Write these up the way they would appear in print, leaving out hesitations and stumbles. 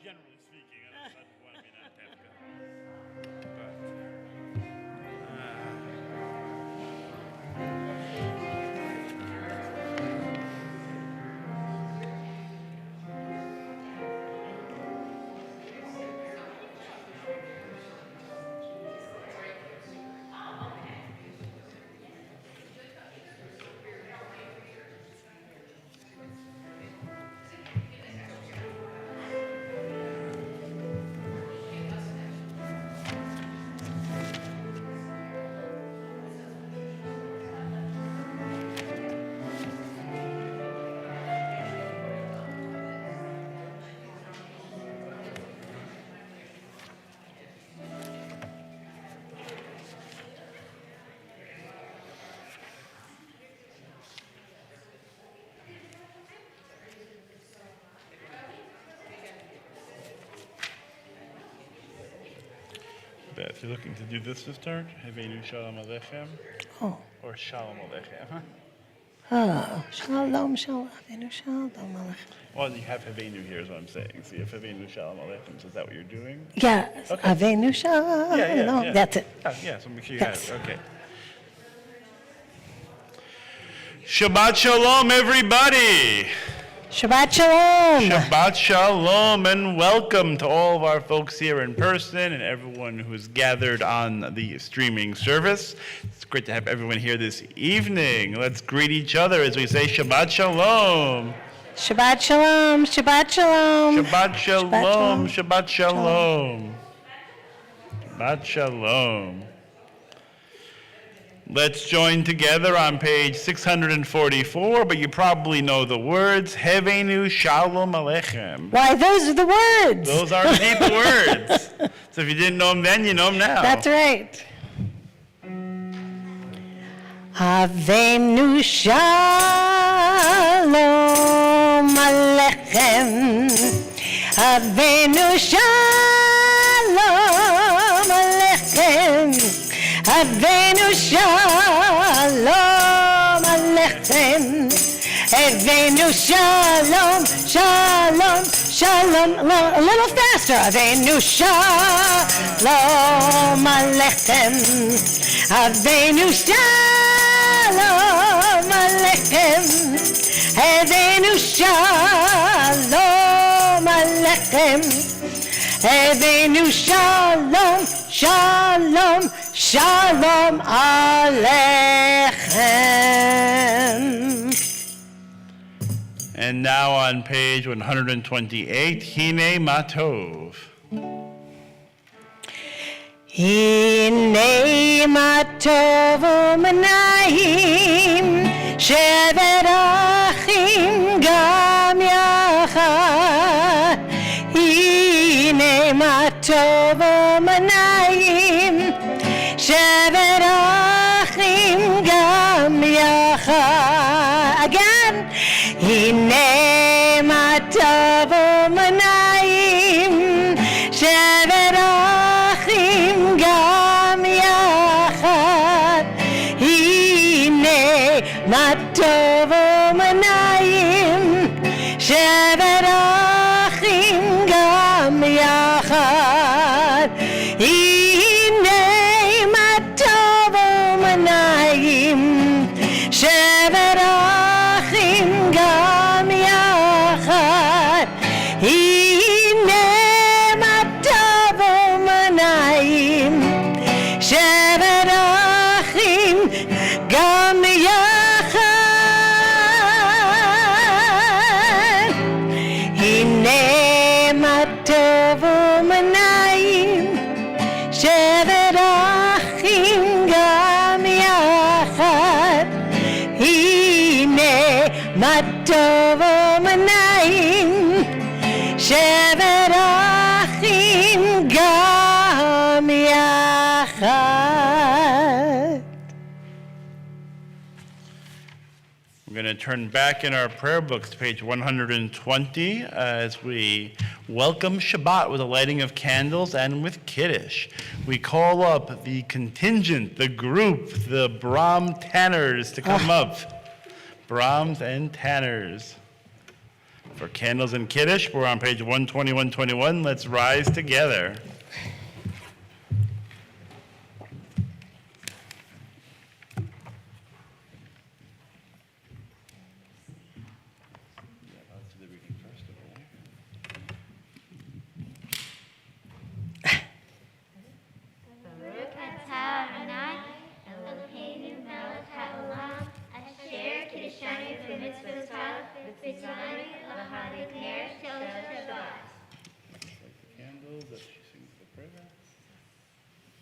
generally speaking. I don't want to be not Tefka. Beth, you're looking to do this start? Havenu Shalom Aleichem? Oh. Or Shalom Aleichem, huh? Oh, Shalom, Shalom, Avinu Shalom Aleichem. Well, you have Havenu here is what I'm saying. So you have Havenu Shalom Aleichem. So is that what you're doing? Yes, Okay. Avinu Shalom. Yeah. That's it. Yeah, so make sure you Yes. have it. Okay. Shabbat Shalom, everybody. Shabbat Shalom. Shabbat Shalom, and welcome to all of our folks here in person and everyone who's gathered on the streaming service. It's great to have everyone here this evening. Let's greet each other as we say Shabbat Shalom. Shabbat Shalom. Shabbat Shalom. Shabbat Shalom. Shabbat Shabbat Shalom. Shabbat Shalom. Let's join together on page 644, but you probably know the words. Havenu Shalom Aleichem. Why, those are the words. Those are indeed the words. So if you didn't know them then, you know them now. That's right. Avenu Shalom Aleichem. Avenu Shalom Aleichem. Avenu Shalom Aleichem. Avenu Shalom, Shalom, Shalom. A little faster. Avenu Shalom Aleichem. Avenu Shalom Aleichem. Avenu Shalom Aleichem. Avenu Shalom, Shalom, Shalom Aleichem. And now on page 128, Hine Matov. Hine Matov U'Manayim Shevet Achim Gam Yachad. Hine Matov U'Manayim Shevet Achim Gam Yachad. Again. Hine Matov U'Manayim Shevet Achim Gam Yachad. Hine Matov U'Manayim Shevet Achim Gam Yachad. Hine Matov U'Manayim Shevet Achim Gam Yachad. Hine Matov U'Manayim Shevet Achim Gam Yachad. Hine Matov U'Manayim Shevet Achim Gam Yachad. Hine Matov U'Manayim Shevet Achim Gam Yachad. We're going to turn back in our prayer books to page 120 as we welcome Shabbat with a lighting of candles and with Kiddush. We call up the contingent, the group, the Brahm Tanners to come up. Brahms and Tanners. For Candles and Kiddush, we're on page 120, 121. Let's rise together.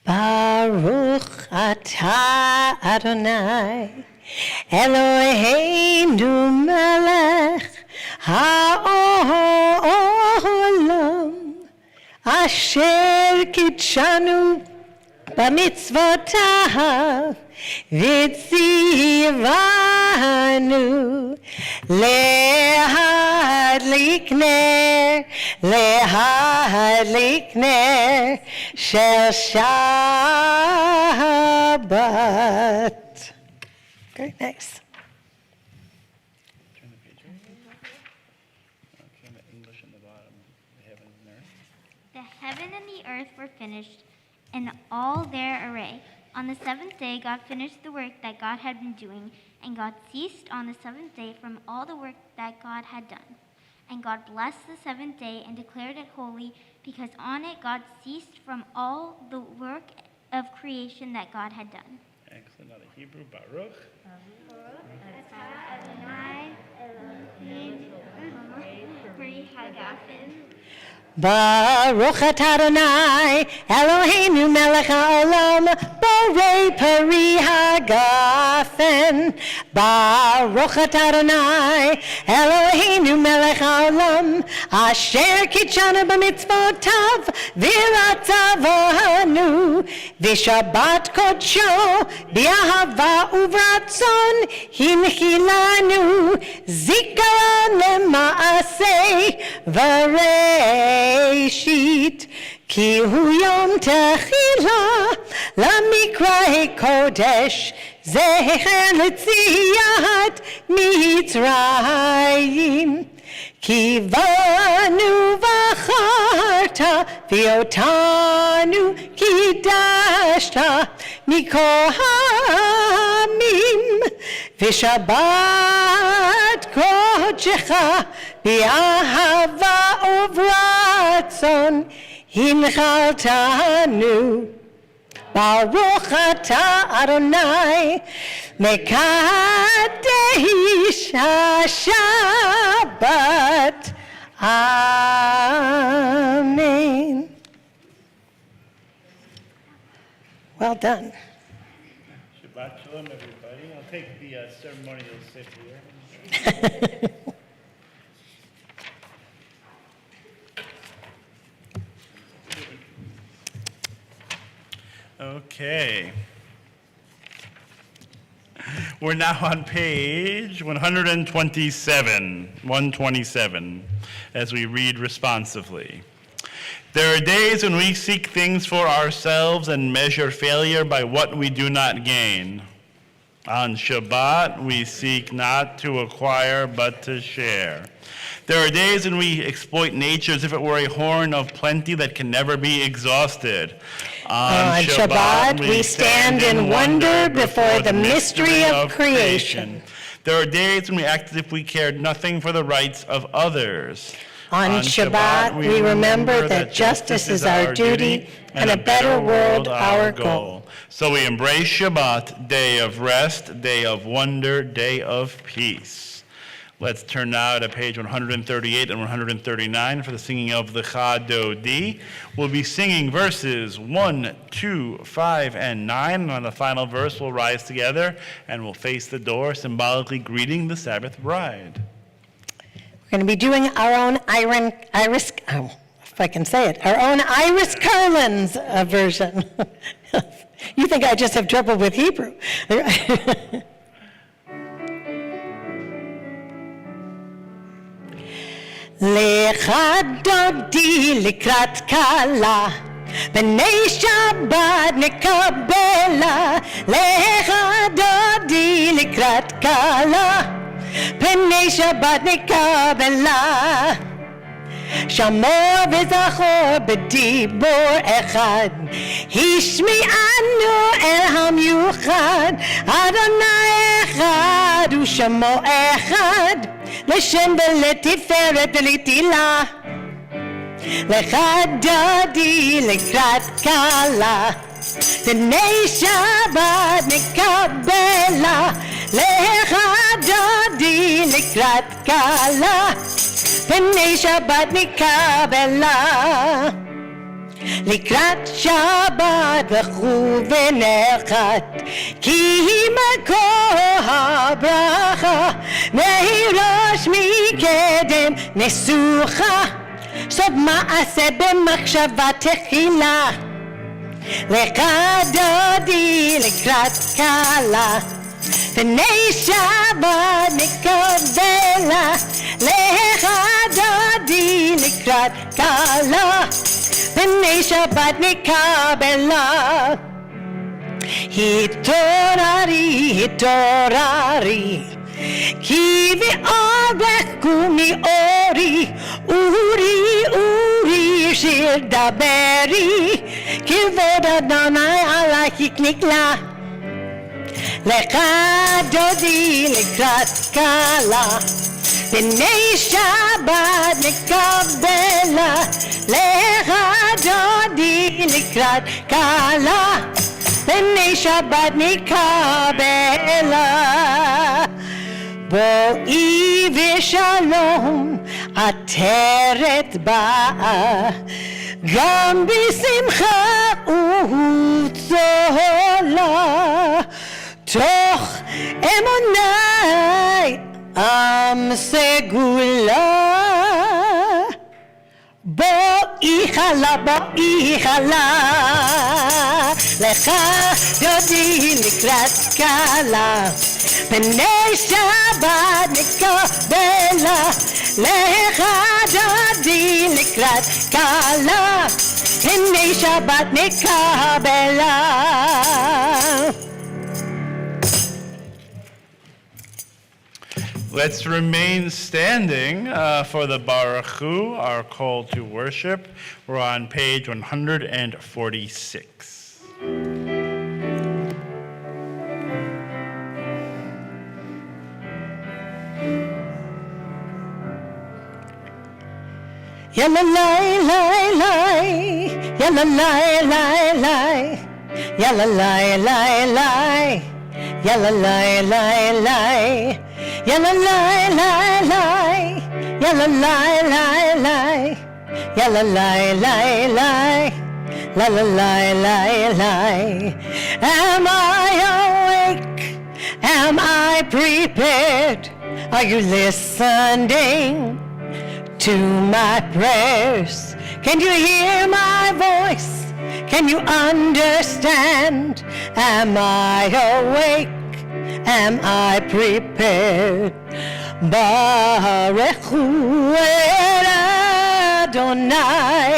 Baruch atah Adonai, Eloheinu melech ha'olam, asher kitshanu b'mitzvotav, v'tzivanu lehadlik ner shel Shabbat. Very nice. Turn the page right here. Okay, the English on the bottom. The heaven and earth. The heaven and the earth were finished, and all their array. On the seventh day, God finished the work that God had been doing, and God ceased on the seventh day from all the work that God had done. And God blessed the seventh day and declared it holy, because on it God ceased from all the work of creation that God had done. Excellent. Now the Hebrew, Baruch. Baruch atah Adonai, Eloheinu melech haolam, borei peri hagafen. Baruch atah Adonai, Eloheinu melech haolam, asher kitshanu b'mitzvotav, v'ratzavanu, v'shabbat kodsho, b'ahava uvratzon, hinchilanu, zikaron lema'aseh, Bereshit, ki hu yom techila, lamikra kodesh, zecher letziyat Mitzrayim. Ki vanu v'acharta, v'otanu kidashta, mikol ha'amim, v'shabbat kodecha, v'ahava uvratzon, hinchaltanu. Baruch atah Adonai, mekadesh ha-Shabbat. Amen. Well done. Shabbat shalom, everybody. I'll take the ceremonial sip here. Okay. We're now on page 127, as we read responsively. There are days when we seek things for ourselves and measure failure by what we do not gain. On Shabbat, we seek not to acquire, but to share. There are days when we exploit nature as if it were a horn of plenty that can never be exhausted. On Shabbat, we stand in wonder before the mystery of creation. There are days when we act as if we cared nothing for the rights of others. On Shabbat, we remember that justice is our duty and a better world our goal. So we embrace Shabbat, day of rest, day of wonder, day of peace. Let's turn now to page 138 and 139 for the singing of the Chadodi. We'll be singing verses 1, 2, 5, and 9. And on the final verse, we'll rise together and we'll face the door, symbolically greeting the Sabbath bride. We're going to be doing our own Iris Carlin's version. You think I just have trouble with Hebrew. Lecha dodi likrat kala, b'nei Shabbat nekabela. Lecha dodi likrat kala, פני שבת נקבלה. שמור וזכור בדיבור אחד, השמיענו אל המיוחד. אדוני אחד ושמו אחד, לשם ולתפארת ולתהילה. לך דודי לקראת קלה, פני שבת נקבלה. לך דודי לקראת קלה, פני שבת נקבלה. לקראת שבת לכו ונחת, כי היא מקור הברכה. מהראש מקדם נסוכה, סוד מעשה במחשבה תחילה. לך דודי לקראת קלה, פני שבת נקבלה. לך דודי לקראת קלה, פני שבת נקבלה. התעוררי, התעוררי, כי באור בקומי אורי. אורי, אורי, שיר דברי, כבוד אדוני עלייך נקלה. לך דודי לקראת קלה, פני שבת נקבלה. לך דודי לקראת קלה, פני שבת נקבלה. בואי ושלום עטרת באה, גם בשמחה וצהלה. תוך אמוני עם סגולה. בואי חלה, בואי חלה. לך דודי לקראת קלה, פני שבת נקבלה. לך דודי לקראת קלה, פני שבת נקבלה. Let's remain standing for the Baruch Hu, our call to worship. We're on page 146. Yalla lai lai lai, yalla lai lai lai, yalla lai lai lai, yalla lai lai lai, yalla lai lai lai, yalla lai lai lai, yalla lai lai lai, la la lai lai lai. Am I awake? Am I prepared? Are you listening to my prayers? Can you hear my voice? Can you understand? Am I awake? Am I prepared? Baruch Hu Adonai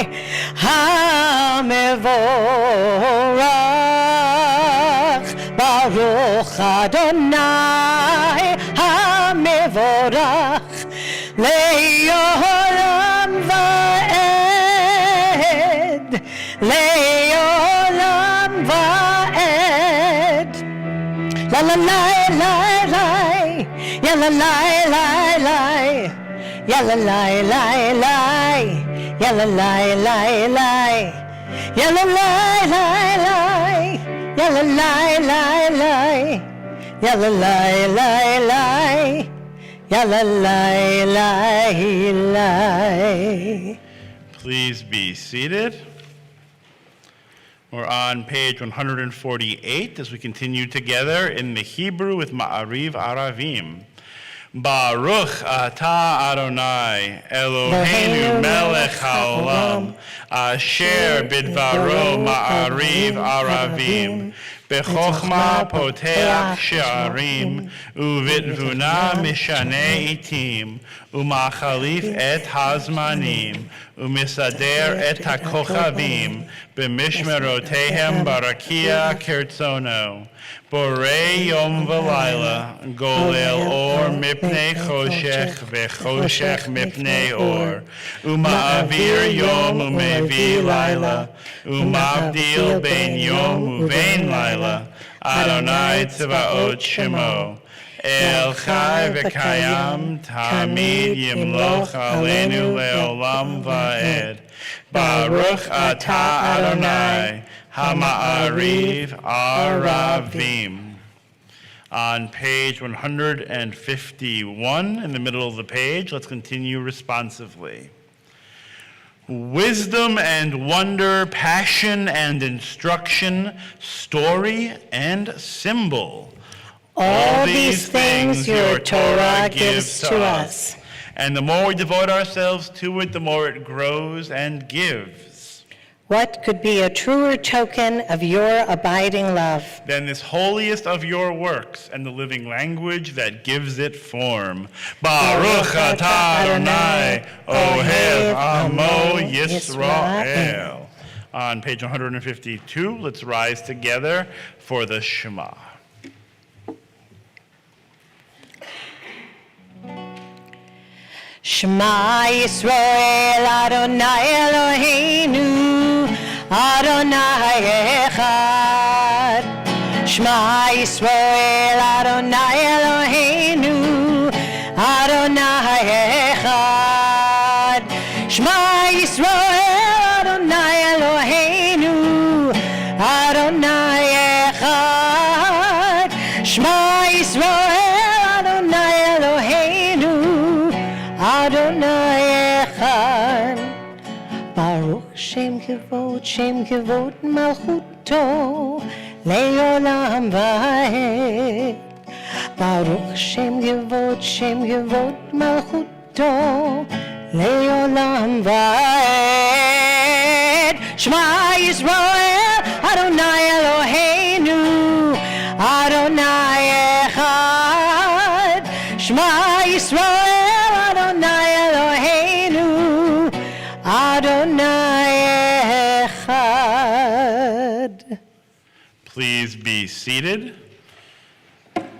HaMevorach. Baruch Adonai HaMevorach. Le'olam va'ed, le'olam va'ed. La la la la la, ya la la la la, ya la la la la, ya la la la la, ya la la la la, ya la la la la, ya la la la la. Please be seated. We're on page 148 as we continue together in the Hebrew with Ma'ariv Aravim. Baruch atah Adonai Eloheinu melech haolam asher bidvaro ma'ariv aravim bechokma poteach she'arim uvitvuna mishane itim umachalif et hazmanim umisader et hakochavim b'mishmerotehem barakia kertzono. Borei yom v'layla, golel or mipnei choshech v'choshech mipnei or. Uma'avir yom umevi layla, umavdil ben yom uvein layla. Adonai tzvaot shemo. El chai v'kayam tamid yimloch aleinu leolam va'ed. Baruch atah Adonai Hama'ariv Aravim. On page 151, in the middle of the page, let's continue responsively. Wisdom and wonder, passion and instruction, story and symbol. All these things your Torah gives to us. And the more we devote ourselves to it, the more it grows and gives. What could be a truer token of your abiding love Than this holiest of your works and the living language that gives it form. Baruch atah Adonai, Ohev Amo Yisrael. On page 152, let's rise together for the Shema. Shema Yisrael Adonai Eloheinu Adonai Echad. Shema Yisrael Adonai Eloheinu Adonai Echad. Shema Yisrael Adonai Eloheinu Adonai Echad. Shema Yisrael Adonai Eloheinu Adonai Echad. Baruch Shem Kevod Malchuto Leolam Vaed. Baruch Shem Kevod Malchuto Leolam Vaed. Shema Yisrael Adonai Eloheinu Adonai Echad. Shema Yisrael Adonai Eloheinu Adonai Echad. Please be seated.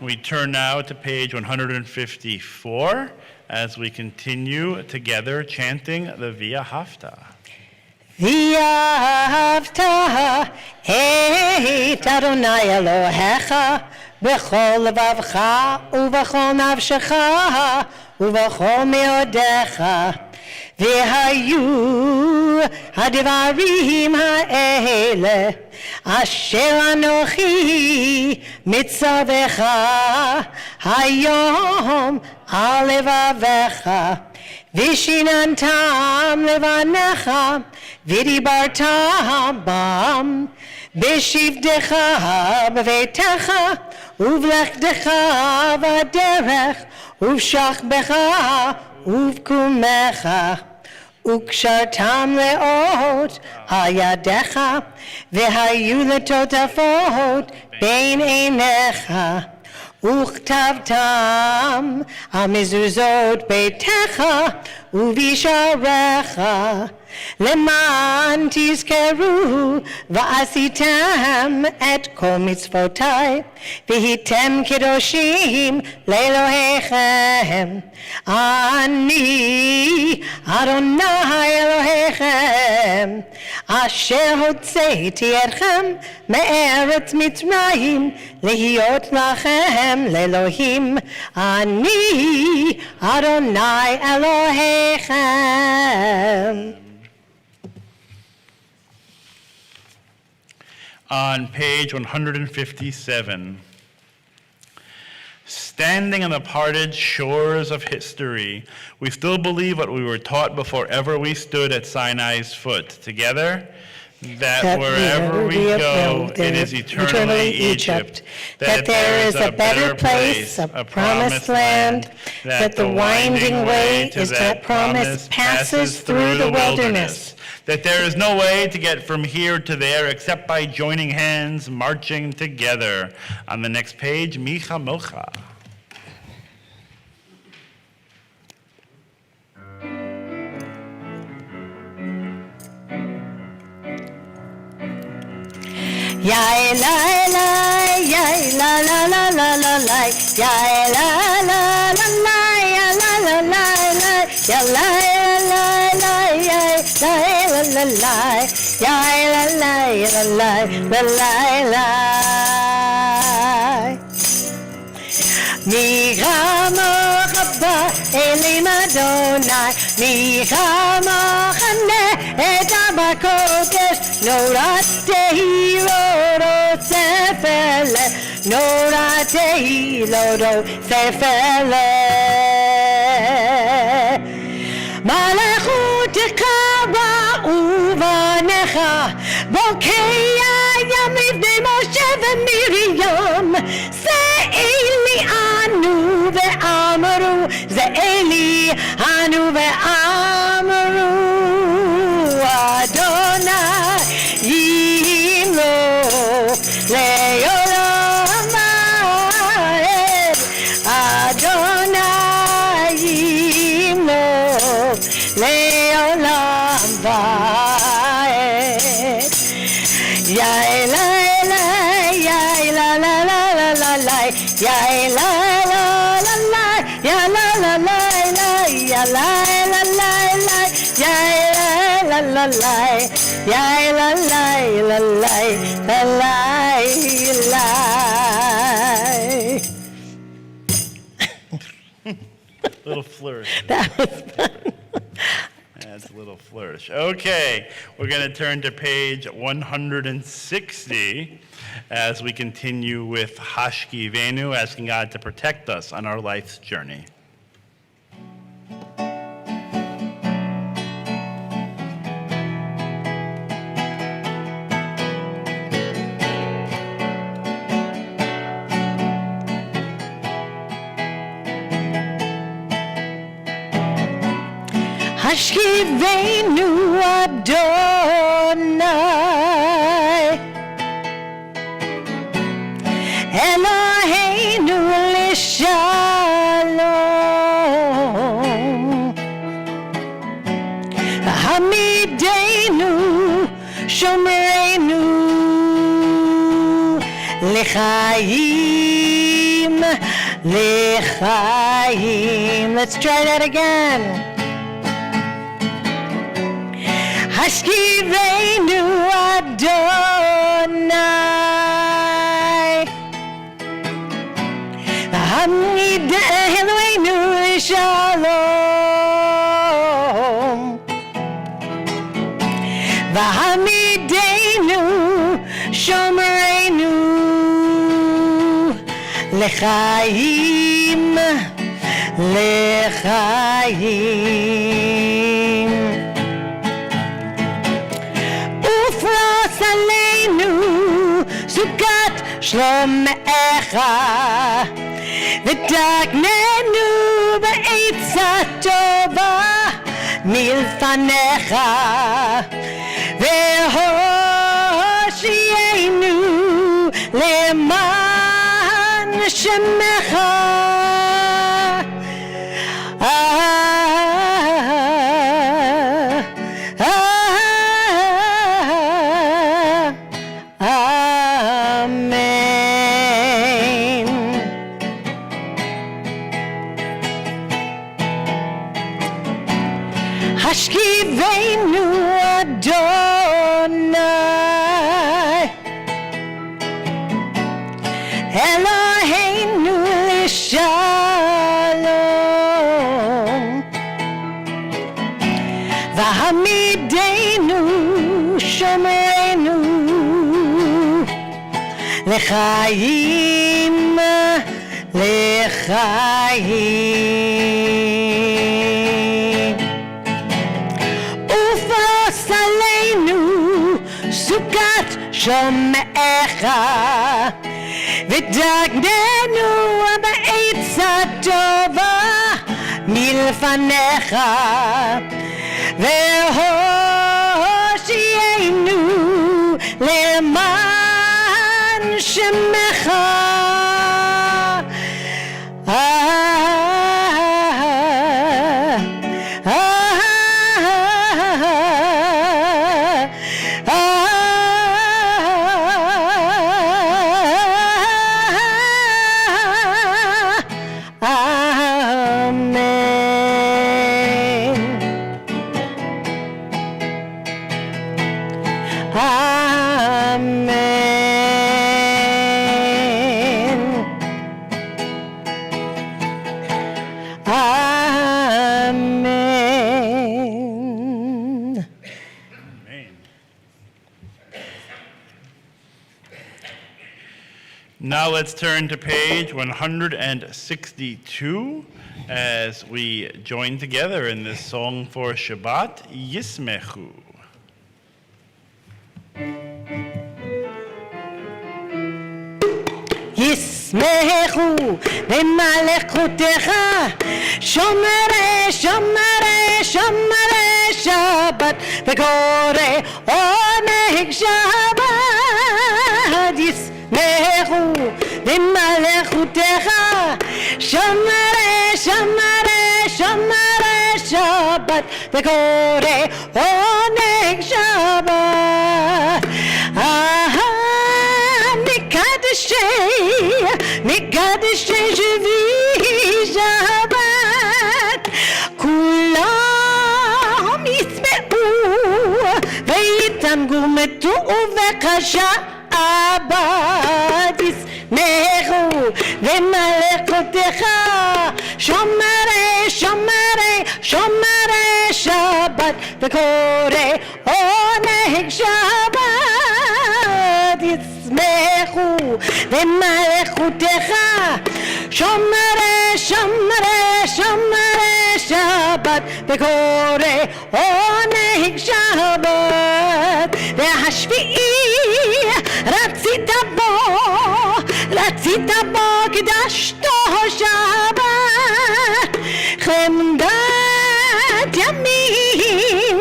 We turn now to page 154 as we continue together chanting the Via Hafta. V'ahavta et Adonai Elohecha b'chol levavcha ub'chol nafshecha ub'chol meodecha. V'hayu hadivarim ha'ele asher anochi mitzavecha hayom al levavecha. Vishinantam levanecha vidibartam bam b'shivdecha b'veitecha uvlechtecha v'derech uv'shachbecha uv'kumecha ukshartam leot hayadecha v'hayu letotafot bein einecha. Uchtavtam amizuzot beitecha uvisharecha leman tizkeru va'asitem et kol mitzvotai v'hitem kedoshim le'elohechem. Ani Adonai Elohechem asher hotzeiti etchem me'eretz Mitzrayim lehiot lachem le'elohim. Ani Adonai Elohechem. On page 157, standing on the parted shores of history, we still believe what we were taught before ever we stood at Sinai's foot. Together, that wherever we go, it is eternally Egypt, that there is a better place, a promised land, that the winding way to that promise passes through the wilderness, that there is no way to get from here to there except by joining hands, marching together. On the next page, Micha Mocha. Yay la la, yay la la la la la la, yay la la la la, ya la la la la, ya la la la, yay la la la la, yay la la la la la la. Mi chamo chaba elim Adonai, mi chamo chane et abakodesh, noratehi lodo sefele, noratehi lodo sefele. Malachuteka ba'uvanecha, bokeya yamim b'nei Moshe v'Miriam, Eli anu ve'amaru, Eli anu ve'amaru, Adonai yimlo le'olam va'ed, Adonai yimlo le'olam va'ed. Yay la la, yay la la la la la la, yay la la la la, ya la la la la, ya la la la la, yay la la la, yay la la la la la la la. Little flourish. That was fun. That's a little flourish. Okay, we're going to turn to page 160 as we continue with Hashki Venu, asking God to protect us on our life's journey. Hashkivenu Adonai, Eloheinu l'shalom, Hamidenu Shomreinu l'chaim, l'chaim. Let's try that again. Hashkivenu Adonai, Hamidenu Shalom, V'hamidenu Shomreinu L'chaim, L'chaim. Sukat shlom echa, v'dagnenu b'eitza tova milfanecha, v'hoshienu leman shemecha. Hashkivenu Adonai, Eloheinu l'shalom, V'hamidenu Shomreinu l'chaim, l'chaim. Sukat shomecha, v'dagnenu b'eitza tova milfanecha, v'hoshienu leman shemecha. Now let's turn to page 162 as we join together in this song for Shabbat, Yismechu. ישמחו במלכותך, שומרי שומרי שומרי שבת וקורא עונג שבת. ישמחו במלכותך, שומרי שומרי שומרי שבת וקורא עונג שבת. מקדשי שבי שבת, כולם יצמאו ויתענגו ובשבת ישמחו במלכותך, שומרי שומרי שומרי שבת וקורא עונג שבת. ישמחו במלכותך, שומרי שומרי שומרי שבת וקורא עונג שבת. והשביעי רצית בו קדשתו שבת, חמדת ימים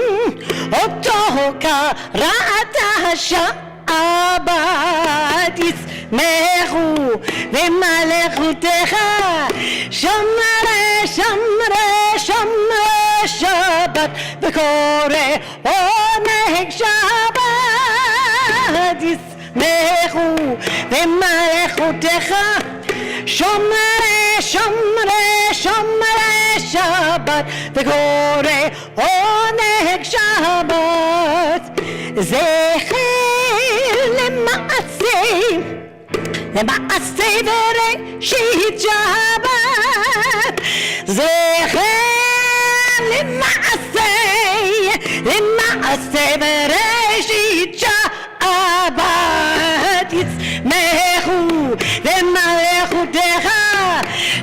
אותו קראת שבת. ישמחו במלכותך, שומרי שומרי שומרי שבת וקורא עונג שבת. ישמחו במלכותך, שומרי שומרי שומרי שבת וקורא עונג שבת. זכר למעשה בראשית שבת, זכר למעשה בראשית שבת. ישמחו במלכותך,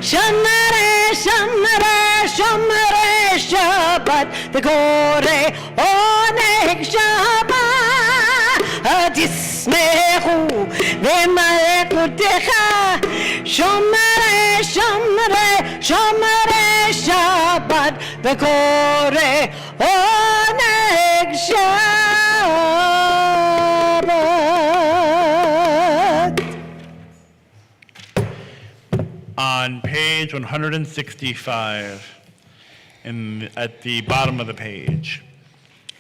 שומרי שומרי שומרי שבת וקורא עונג שבת. ישמחו במלכותך, שומרי שומרי שומרי שבת וקורא עונג שבת. On page 165, at the bottom of the page,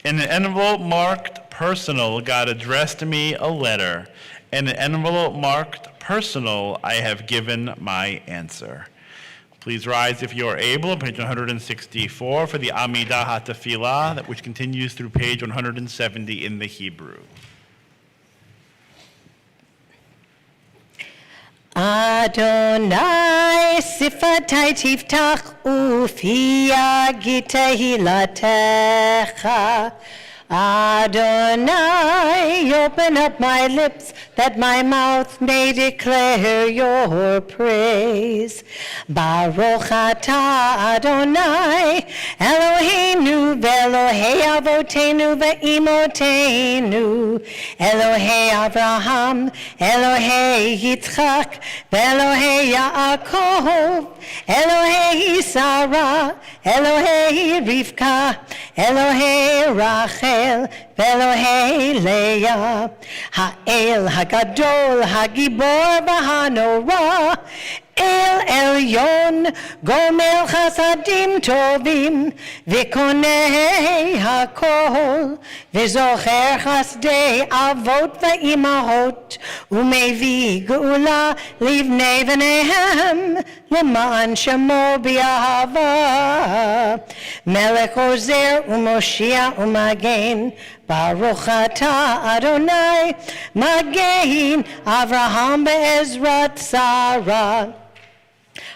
in an envelope marked personal, God addressed me a letter. In an envelope marked personal, I have given my answer. Please rise if you are able, page 164, for the Amidah HaTefilah, which continues through page 170 in the Hebrew. Adonai sifatai tiftach ufi yagid tehilatecha. Adonai, open up my lips that my mouth may declare your praise. Baruch atah Adonai, Eloheinu ve'Elohei avotenu ve'imotenu, Elohei Avraham, Elohei Yitzchak, ve'Elohei Yaakov, Elohei Sarah, Elohei Rivka, Elohei Rachel, ve'Elohei Leah, Ha'el Hagadol, Hagibor v'Hanora, El Elyon, Gomel Chasadim Tovim, V'konei HaKol, V'zocher Chasdei Avot V'imahot, Umevi Geula Livnei V'nehem, L'man Shemo B'Yahava, Melech Ozer U'Moshia U'Magen, Baruch atah Adonai, Magen Avraham be'ezrat Sarah.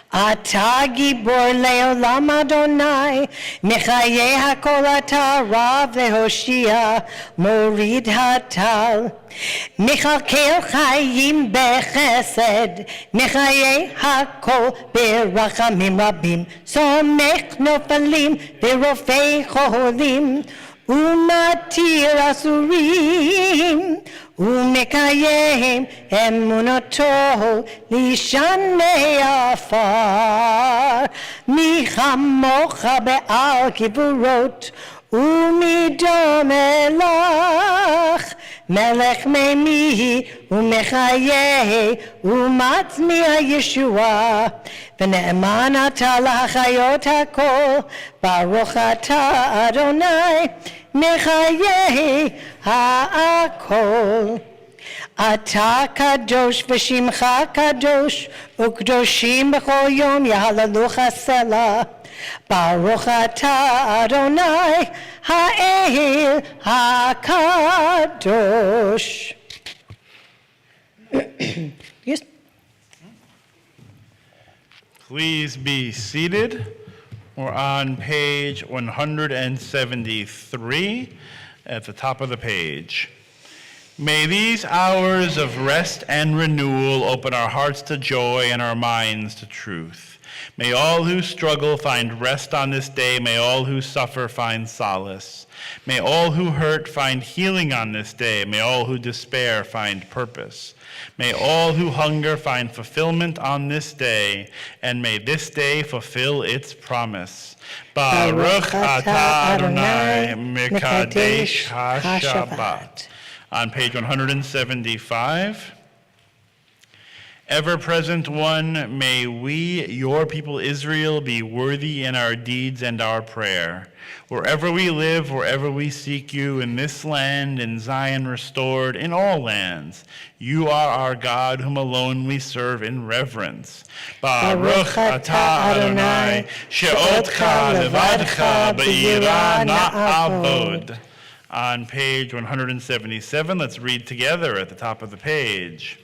אתה גיבור לעולם אדוני, מחיי הכל אתה רב להושיע, מוריד הטל. מכלכל חיים בחסד, מחיי הכל ברחמים רבים, סומך נופלים ורופא חולים, ומתיר אסורים, ומקיים אמונתו לשני עפר. מי כמוך בעל גבורות, ומי דומה לך, מלך ממי ומחיה ומצמיע ישועה, ונאמן אתה להחיות הכל, ברוך אתה אדוני מחיי הכל. אתה קדוש ושמך קדוש, וקדושים בכל יום יהללוך סלה. ברוך אתה אדוני האל הקדוש. Yes. Please be seated. We're on page 173 at the top of the page. May these hours of rest and renewal open our hearts to joy and our minds to truth. May all who struggle find rest on this day. May all who suffer find solace. May all who hurt find healing on this day. May all who despair find purpose. May all who hunger find fulfillment on this day, and may this day fulfill its promise. Baruch atah Adonai mekadesh ha-Shabbat. On page 175. Ever-present one, may we, your people Israel, be worthy in our deeds and our prayer. Wherever we live, wherever we seek you, in this land, in Zion restored, in all lands, you are our God, whom alone we serve in reverence. Baruch atah Adonai, she'otcha levadcha b'yirah na'avod. On page 177, let's read together at the top of the page.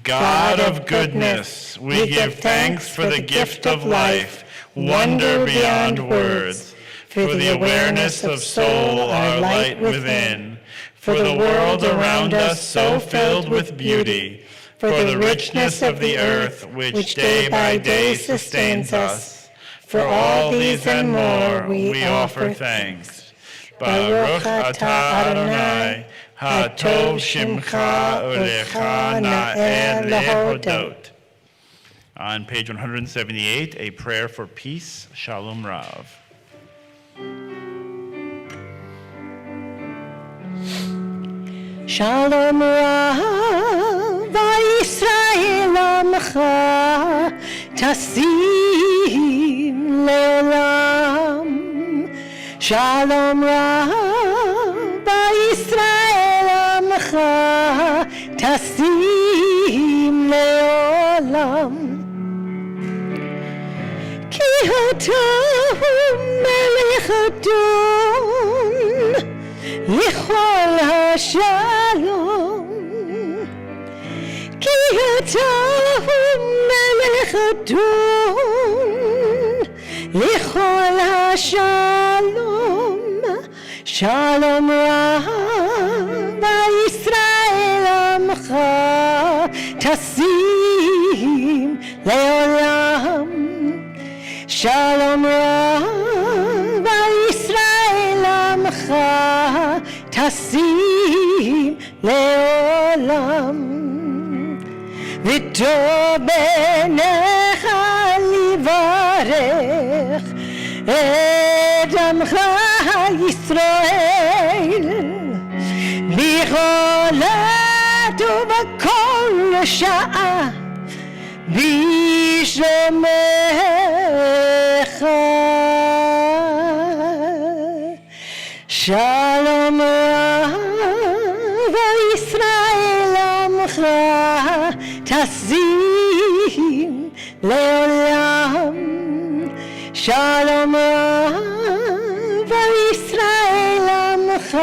God of goodness, we give thanks for the gift of life, wonder beyond words, for the awareness of soul, our light within, for the world around us so filled with beauty, for the richness of the earth which day by day sustains us. For all these and more we offer thanks. Baruch atah Adonai, Hatov Shimcha Ulecha Na'eh Lehodot. On page 178, a prayer for peace, Shalom Rav. Shalom Rav Yisrael Amcha Tasim Leolam. Shalom Rav Yisrael Amcha Tasim Leolam. Ki אתה מלך אדון לכל השלום. כי אתה מלך אדון לכל השלום. שלום רב ישראל עמך תשים לעולם. שלום רב ישראל עמך תשים לעולם. וטוב בעיניך לברך את עמך ישראל בכל עת ובכל שעה בשמך. שלום רב ישראל עמך תשים לעולם. שלום רב ישראל עמך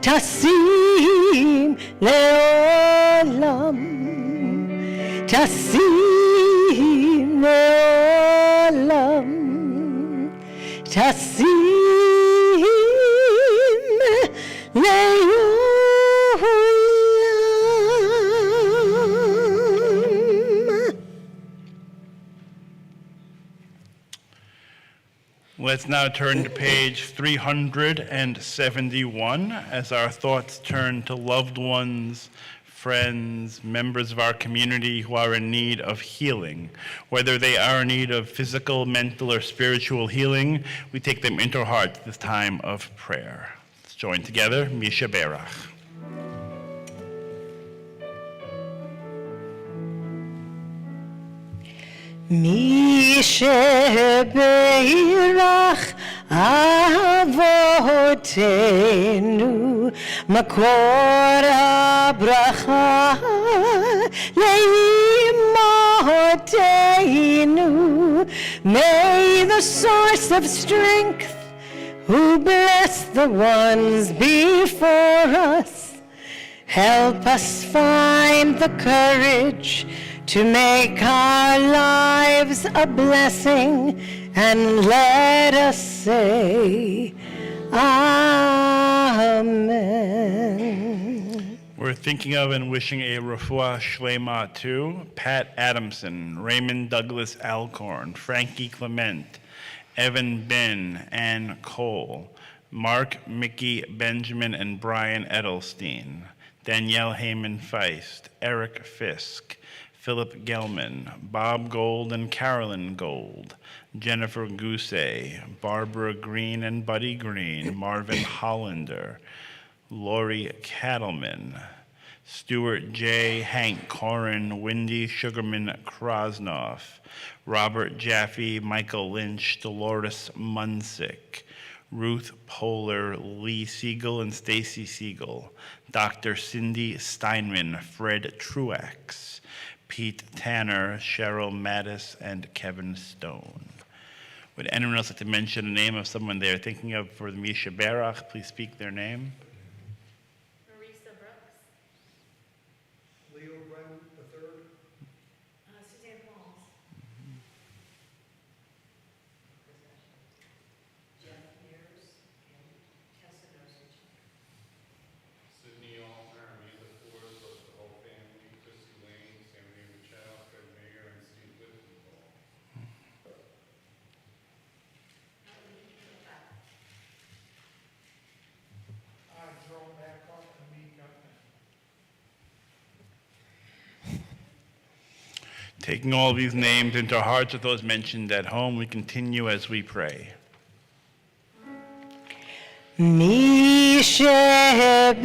תשים לעולם. תשים לעולם תשים לעולם. Let's now turn to page 371 as our thoughts turn to loved ones, friends, members of our community who are in need of healing. Whether they are in need of physical, mental, or spiritual healing, we take them into our hearts this time of prayer. Let's join together, Misha Berach. מי שברך אבותינו מקור הברכה לאמותינו. May the source of strength who bless the ones before us help us find the courage to make our lives a blessing, and let us say, Amen. We're thinking of and wishing a refuah shlema to Pat Adamson, Raymond Douglas Alcorn, Frankie Clement, Evan Ben, Ann Cole, Mark, Mickey, Benjamin, and Brian Edelstein, Danielle Heyman Feist, Eric Fisk, Philip Gelman, Bob Gold and Carolyn Gold, Jennifer Gousset, Barbara Green and Buddy Green, Marvin Hollander, Lori Cattleman, Stuart J., Hank Corin, Wendy Sugarman Krosnoff, Robert Jaffe, Michael Lynch, Dolores Munsick, Ruth Poehler, Lee Siegel and Stacy Siegel, Dr. Cindy Steinman, Fred Truax, Pete Tanner, Cheryl Mattis, and Kevin Stone. Would anyone else like to mention the name of someone they are thinking of for the Misha Berach? Please speak their name. Marisa Brooks. Leo Brown III. Suzanne Pauls. Jeff Mears and Tessa Nosich. Sydney Altner, Amanda Ford, plus the whole family, Chrissy Lane, Sammy Michelle, Fred Mayer, and Steve Littenthal. Jerome Babcock and Lee Gutman. Taking all these names into our hearts of those mentioned at home, we continue as we pray. מי שברך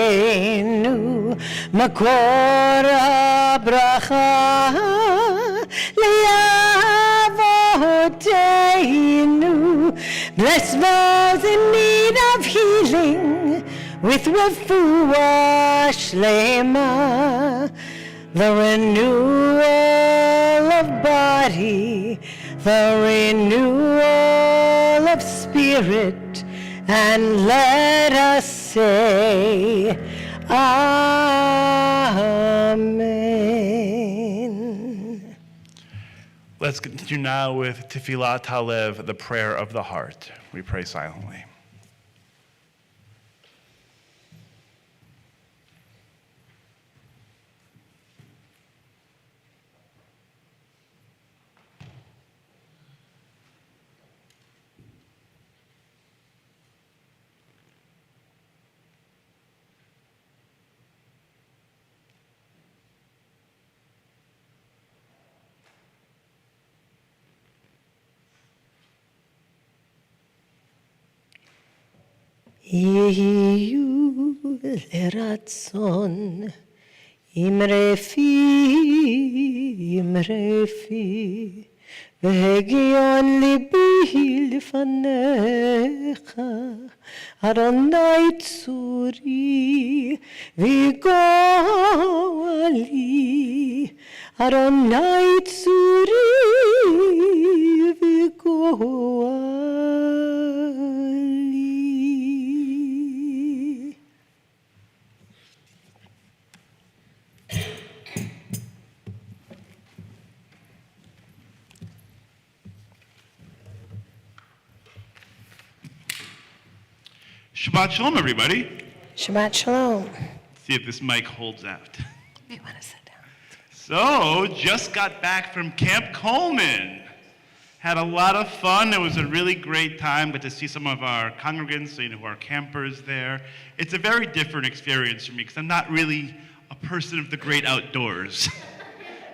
אמותינו מקור הברכה לאבותינו. Bless those in need of healing with refuah shlema, the renewal of body, the renewal of spirit, and let us say, Amen. Let's continue now with Tefillat Halev, the prayer of the heart. We pray silently. יהיו לרצון אמרי פי והגיון ליבי לפניך אדוני צורי וגואלי אדוני צורי וגואלי. Shabbat Shalom, everybody. Shabbat Shalom. Let's see if this mic holds out. You want to sit down? So, just got back from Camp Coleman. Had a lot of fun. It was a really great time. Got to see some of our congregants, who are campers there. It's a very different experience for me because I'm not really a person of the great outdoors,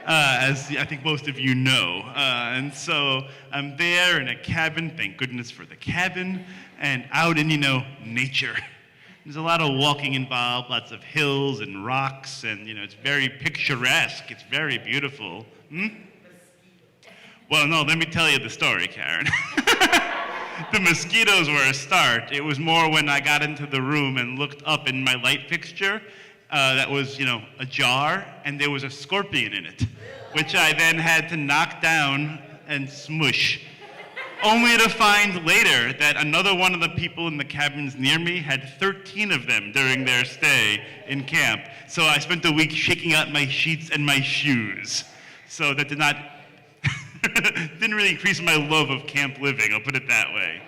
as I think most of you know. And so I'm there in a cabin, thank goodness for the cabin, and out in, nature. There's a lot of walking involved, lots of hills and rocks, and, it's very picturesque. It's very beautiful. Well, no, let me tell you the story, Karen. The mosquitoes were a start. It was more when I got into the room and looked up in my light fixture that was, ajar, and there was a scorpion in it, which I then had to knock down and smush, only to find later that another one of the people in the cabins near me had 13 of them during their stay in camp. So I spent a week shaking out my sheets and my shoes. So that didn't really increase my love of camp living, I'll put it that way.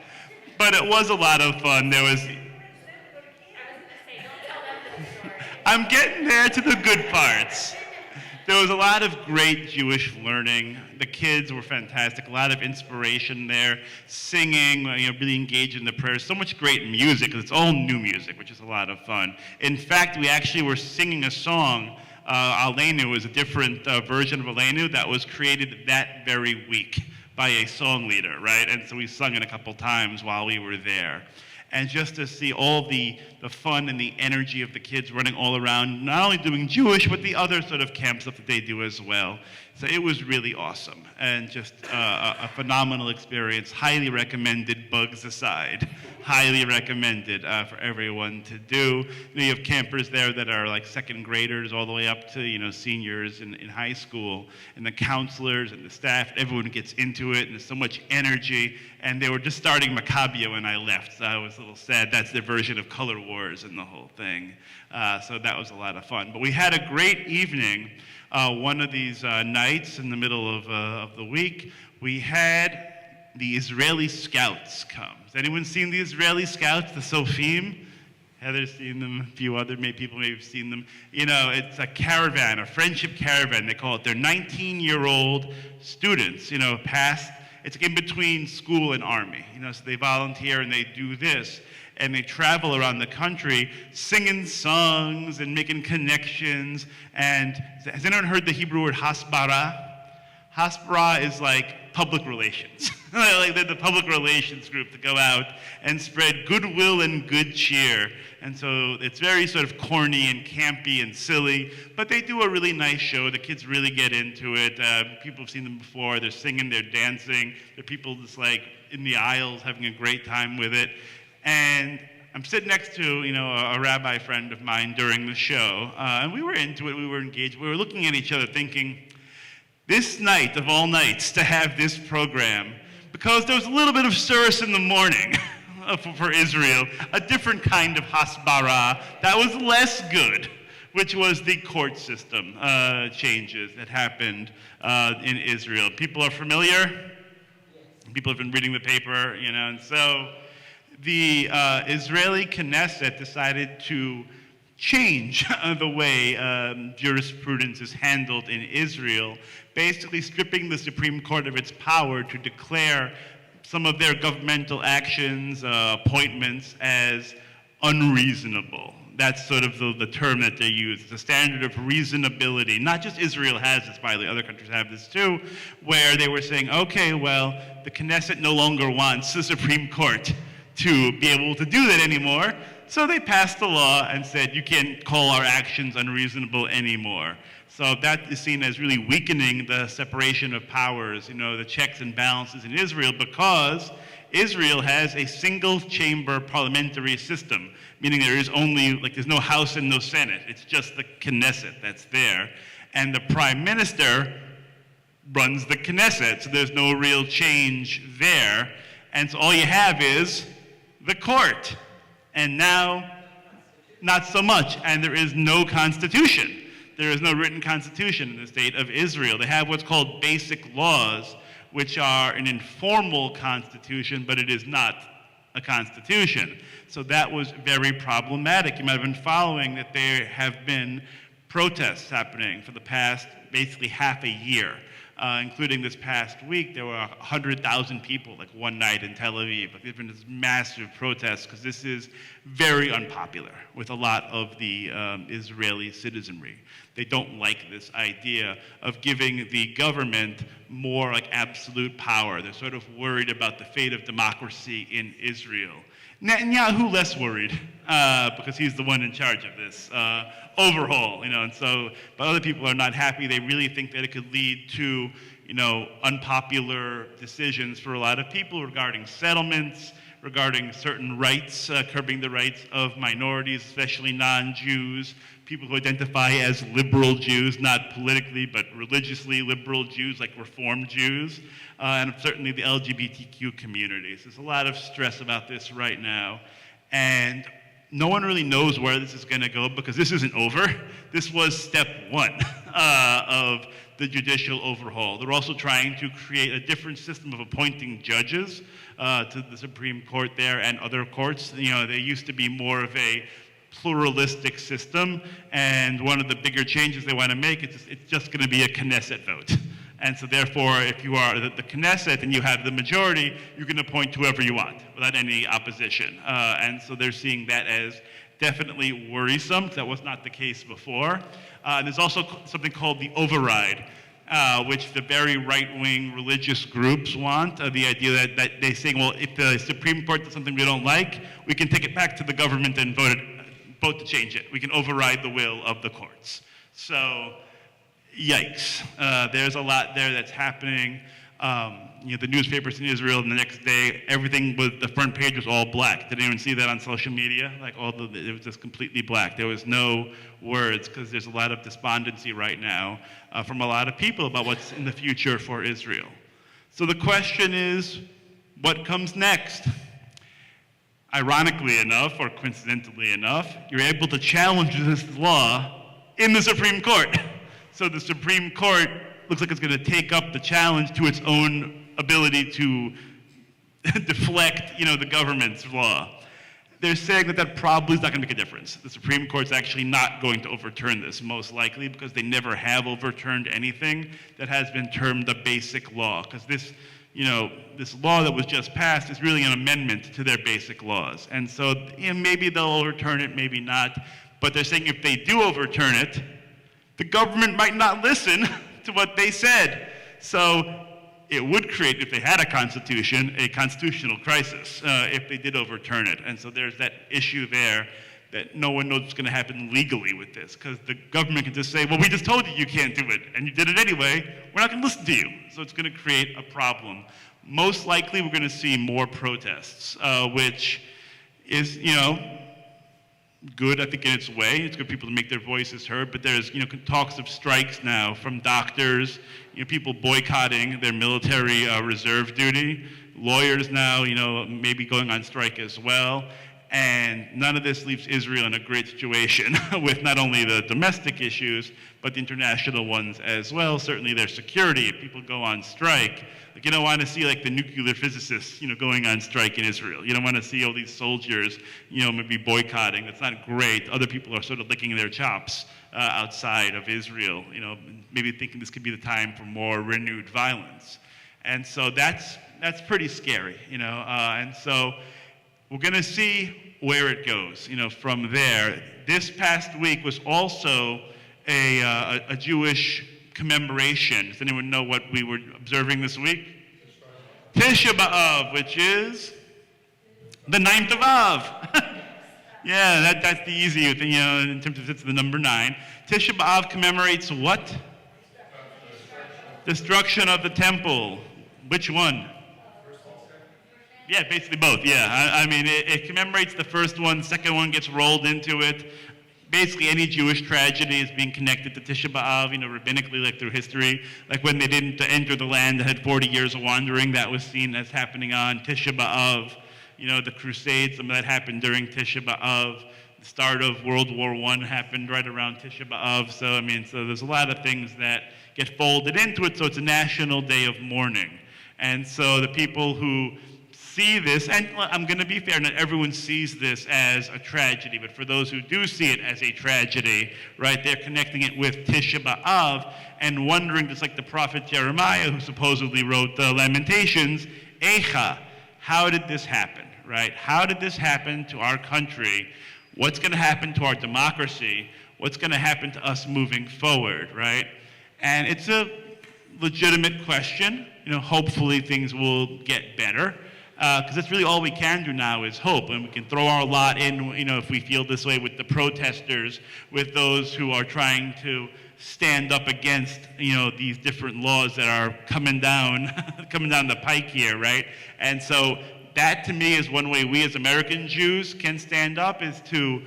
But it was a lot of fun. I'm getting there to the good parts. There was a lot of great Jewish learning. The kids were fantastic, a lot of inspiration there, singing, really engaged in the prayers. So much great music, because it's all new music, which is a lot of fun. In fact, we actually were singing a song, Aleinu is a different version of Aleinu that was created that very week by a song leader, right? And so we sung it a couple times while we were there. And just to see all the fun and the energy of the kids running all around, not only doing Jewish, but the other sort of camp stuff that they do as well. So it was really awesome, and just a phenomenal experience. Highly recommended, bugs aside. Highly recommended for everyone to do. You have campers there that are like second graders all the way up to seniors in high school, and the counselors and the staff, everyone gets into it, and there's so much energy. And they were just starting Maccabia when I left, so I was a little sad. That's their version of Color Wars and the whole thing. So that was a lot of fun. But we had a great evening. One of these nights in the middle of the week, we had the Israeli Scouts come. Has anyone seen the Israeli Scouts, the Sofim? Heather's seen them, a few other people may have seen them. It's a caravan, a friendship caravan, they call it. They're 19-year-old students, past. It's in between school and army, so they volunteer and they do this. And they travel around the country singing songs and making connections. And has anyone heard the Hebrew word hasbara? Hasbara is like public relations. Like they're the public relations group to go out and spread goodwill and good cheer. And so it's very sort of corny and campy and silly, but they do a really nice show. The kids really get into it. People have seen them before. They're singing, they're dancing. There are people just like in the aisles having a great time with it. And I'm sitting next to, a rabbi friend of mine during the show, and we were into it, we were engaged, we were looking at each other thinking, this night of all nights to have this program, because there was a little bit of service in the morning for Israel, a different kind of hasbara that was less good, which was the court system changes that happened in Israel. People are familiar? People have been reading the paper, and so the Israeli Knesset decided to change the way jurisprudence is handled in Israel, basically stripping the Supreme Court of its power to declare some of their governmental actions, appointments, as unreasonable. That's sort of the term that they use. It's a standard of reasonability. Not just Israel has this, by the way, other countries have this too, where they were saying, okay, well, the Knesset no longer wants the Supreme Court to be able to do that anymore. So they passed a law and said, you can't call our actions unreasonable anymore. So that is seen as really weakening the separation of powers, the checks and balances in Israel, because Israel has a single chamber parliamentary system, meaning there is only, there's no House and no Senate. It's just the Knesset that's there. And the prime minister runs the Knesset, so there's no real change there. And so all you have is the court. And now, not so much. And there is no constitution. There is no written constitution in the state of Israel. They have what's called basic laws, which are an informal constitution, but it is not a constitution. So that was very problematic. You might have been following that there have been protests happening for the past basically half a year. Including this past week, there were 100,000 people, like one night in Tel Aviv. Like, there's been this massive protest because this is very unpopular with a lot of the Israeli citizenry. They don't like this idea of giving the government more like absolute power. They're sort of worried about the fate of democracy in Israel. Netanyahu less worried because he's the one in charge of this overhaul, and so, but other people are not happy. They really think that it could lead to, unpopular decisions for a lot of people regarding settlements, regarding certain rights, curbing the rights of minorities, especially non-Jews, people who identify as liberal Jews, not politically, but religiously liberal Jews, like Reform Jews, and certainly the LGBTQ communities. There's a lot of stress about this right now, and no one really knows where this is going to go because this isn't over. This was step one of the judicial overhaul. They're also trying to create a different system of appointing judges to the Supreme Court there and other courts. They used to be more of a pluralistic system, and one of the bigger changes they want to make is it's just going to be a Knesset vote. And so therefore, if you are the Knesset and you have the majority, you can appoint whoever you want without any opposition. And so they're seeing that as definitely worrisome, because that was not the case before. And there's also something called the override, which the very right-wing religious groups want. The idea that they say, well, if the Supreme Court does something we don't like, we can take it back to the government and vote to change it. We can override the will of the courts. So, yikes. There's a lot there that's happening. The newspapers in Israel, the next day, everything with the front page was all black. Did anyone see that on social media? It was just completely black. There was no words because there's a lot of despondency right now from a lot of people about what's in the future for Israel. So the question is, what comes next? Ironically enough, or coincidentally enough, you're able to challenge this law in the Supreme Court. So the Supreme Court looks like it's going to take up the challenge to its own ability to deflect, the government's law. They're saying that probably is not going to make a difference. The Supreme Court's actually not going to overturn this, most likely, because they never have overturned anything that has been termed a basic law. Because this law that was just passed is really an amendment to their basic laws. And so maybe they'll overturn it, maybe not. But they're saying if they do overturn it, the government might not listen to what they said. So it would create, if they had a constitution, a constitutional crisis if they did overturn it. And so there's that issue there that no one knows what's going to happen legally with this, because the government can just say, well, we just told you you can't do it, and you did it anyway. We're not going to listen to you. So it's going to create a problem. Most likely, we're going to see more protests, which is, good, I think, in its way. It's good for people to make their voices heard, but there's, talks of strikes now from doctors, people boycotting their military reserve duty, lawyers now, maybe going on strike as well. And none of this leaves Israel in a great situation with not only the domestic issues, but the international ones as well. Certainly their security. If people go on strike, you don't want to see the nuclear physicists, going on strike in Israel. You don't want to see all these soldiers, maybe boycotting. That's not great. Other people are sort of licking their chops outside of Israel, maybe thinking this could be the time for more renewed violence. And so that's pretty scary, and so we're going to see where it goes, from there. This past week was also a Jewish commemoration. Does anyone know what we were observing this week? Tisha B'Av, which is the 9th of Av. Yeah, that's the easy thing, in terms of it's the number 9. Tisha B'Av commemorates what? Destruction of the temple. Which one? Yeah, basically both, yeah. I mean, it commemorates the first one, the second one gets rolled into it. Basically, any Jewish tragedy is being connected to Tisha B'Av, rabbinically, through history. Like when they didn't enter the land that had 40 years of wandering, that was seen as happening on Tisha B'Av. The Crusades, some of that happened during Tisha B'Av. The start of World War I happened right around Tisha B'Av. So there's a lot of things that get folded into it, so it's a national day of mourning. And so the people who see this, and I'm going to be fair, not everyone sees this as a tragedy, but for those who do see it as a tragedy, right, they're connecting it with Tisha B'Av and wondering, just like the prophet Jeremiah, who supposedly wrote the Lamentations, Echa, how did this happen, right? How did this happen to our country? What's going to happen to our democracy? What's going to happen to us moving forward, right? And it's a legitimate question. Hopefully things will get better, because that's really all we can do now is hope, and we can throw our lot in, if we feel this way, with the protesters, with those who are trying to stand up against, these different laws that are coming down the pike here, right? And so that, to me, is one way we as American Jews can stand up, is to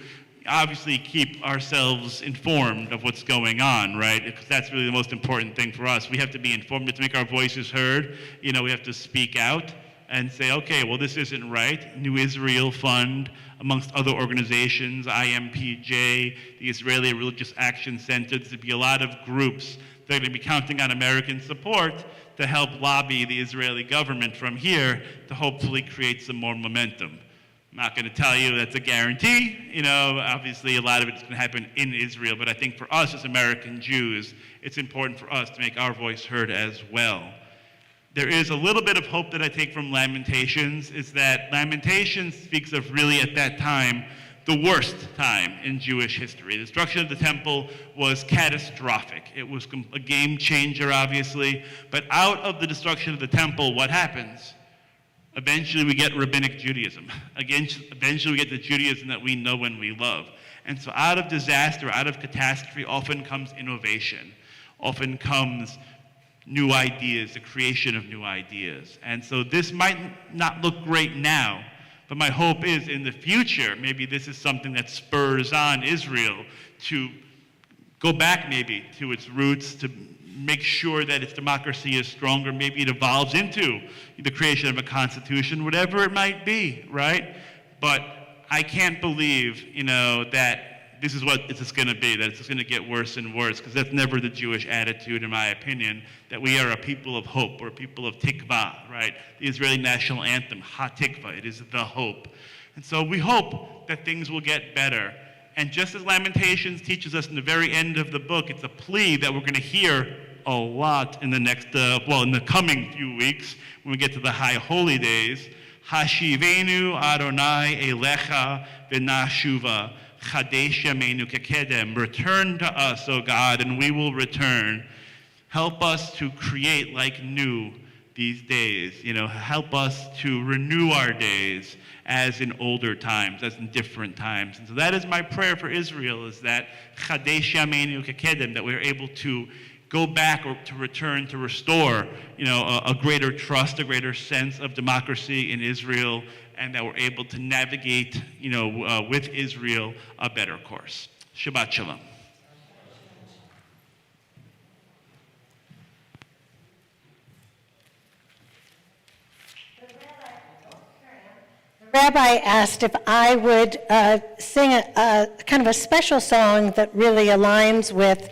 obviously keep ourselves informed of what's going on, right? Because that's really the most important thing for us. We have to be informed, we have to make our voices heard. We have to speak out and say, okay, well, this isn't right. New Israel Fund, amongst other organizations, IMPJ, the Israeli Religious Action Center. There'll be a lot of groups that are going to be counting on American support to help lobby the Israeli government from here to hopefully create some more momentum. I'm not going to tell you that's a guarantee. Obviously a lot of it's going to happen in Israel, but I think for us as American Jews, it's important for us to make our voice heard as well. There is a little bit of hope that I take from Lamentations, is that Lamentations speaks of really at that time, the worst time in Jewish history. The destruction of the temple was catastrophic. It was a game changer, obviously, but out of the destruction of the temple, what happens? Eventually we get rabbinic Judaism. Eventually we get the Judaism that we know and we love. And so out of disaster, out of catastrophe, often comes innovation. Often comes new ideas, the creation of new ideas. And so this might not look great now, but my hope is in the future, maybe this is something that spurs on Israel to go back maybe to its roots, to make sure that its democracy is stronger. Maybe it evolves into the creation of a constitution, whatever it might be, right? But I can't believe, that this is what it's just going to be, that it's just going to get worse and worse, because that's never the Jewish attitude, in my opinion, that we are a people of hope, or a people of tikva, right? The Israeli national anthem, ha-tikva, it is the hope. And so we hope that things will get better. And just as Lamentations teaches us in the very end of the book, it's a plea that we're going to hear a lot in the next, in the coming few weeks, when we get to the High Holy Days. Hashivenu Adonai Elecha v'nashuva Chadesh yameinu kekedem. Return to us, O God, and we will return. Help us to create like new these days. Help us to renew our days as in older times, as in different times. And so that is my prayer for Israel, is that Chadesh yameinu kekedem, that we're able to go back, or to return, to restore, a greater trust, a greater sense of democracy in Israel, and that we're able to navigate, with Israel, a better course. Shabbat Shalom. The rabbi asked if I would sing a kind of a special song that really aligns with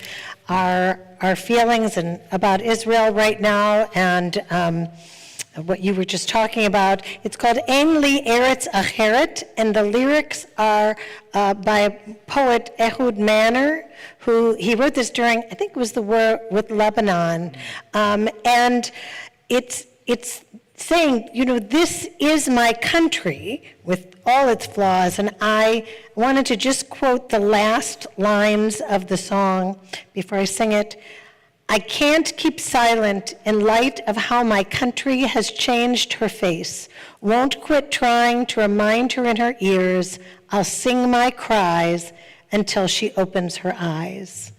our feelings and about Israel right now, and what you were just talking about. It's called Ein Li Eretz Acheret, and the lyrics are by a poet, Ehud Manor, who he wrote this during, I think it was the war with Lebanon, and it's saying, this is my country with all its flaws, and I wanted to just quote the last lines of the song before I sing it. I can't keep silent in light of how my country has changed her face. Won't quit trying to remind her in her ears. I'll sing my cries until she opens her eyes.